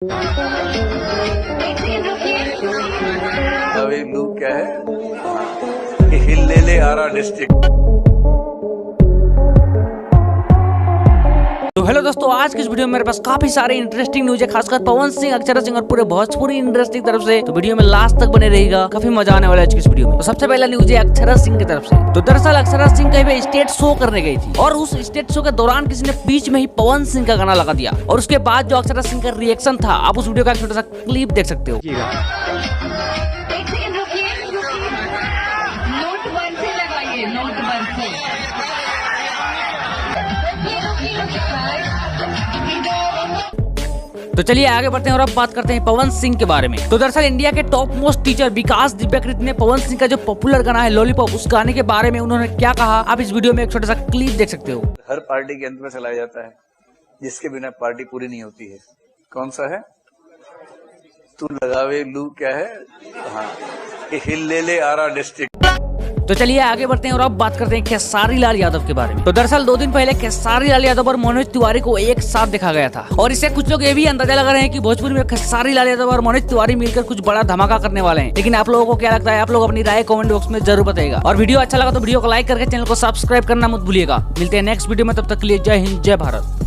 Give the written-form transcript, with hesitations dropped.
अभी लू क्या है, हिल ले आरा डिस्ट्रिक्ट। तो हेलो दोस्तों, आज की इस वीडियो में मेरे पास काफी सारे इंटरेस्टिंग न्यूज है, खासकर पवन सिंह, अक्षरा सिंह और पूरे भोजपुरी इंडस्ट्री की तरफ से। तो वीडियो में लास्ट तक बने रहेगा, काफी मजा आने वाला है आज की इस वीडियो में। तो सबसे पहला न्यूज है अक्षरा सिंह की तरफ से। तो दरअसल अक्षरा सिंह कहीं पे स्टेज शो करने गई थी और उस स्टेज शो के दौरान किसी ने बीच में ही पवन सिंह का गाना लगा दिया और उसके बाद जो अक्षरा सिंह का रिएक्शन था, आप उस वीडियो का एक छोटा सा क्लिप देख सकते हो। तो चलिए आगे बढ़ते हैं और अब बात करते हैं पवन सिंह के बारे में। तो दरअसल इंडिया के टॉप मोस्ट टीचर विकास दिव्याकृत ने पवन सिंह का जो पॉपुलर गाना है लॉलीपॉप, उस गाने के बारे में उन्होंने क्या कहा, आप इस वीडियो में एक छोटा सा क्लिप देख सकते हो। हर पार्टी के अंत में चलाया जाता है, जिसके बिना पार्टी पूरी नहीं होती है। कौन सा है? तू लगावे लू क्या है, हाँ, हिल ले आरा डिस्ट्रिक्ट। तो चलिए आगे बढ़ते हैं और अब बात करते हैं खेसारी लाल यादव के बारे में। तो दरअसल 2 दिन पहले खेसारी लाल यादव और मनोज तिवारी को एक साथ देखा गया था और इससे कुछ लोग ये भी अंदाजा लगा रहे हैं कि भोजपुरी में खेसारी लाल यादव और मनोज तिवारी मिलकर कुछ बड़ा धमाका करने वाले हैं। लेकिन आप लोगों को क्या लगता है? आप लोग अपनी राय कमेंट बॉक्स में जरूर बताइएगा और वीडियो अच्छा लगा तो वीडियो को लाइक करके चैनल को सब्सक्राइब करना मत भूलिएगा। मिलते हैं नेक्स्ट वीडियो में, तब तक के लिए जय हिंद, जय भारत।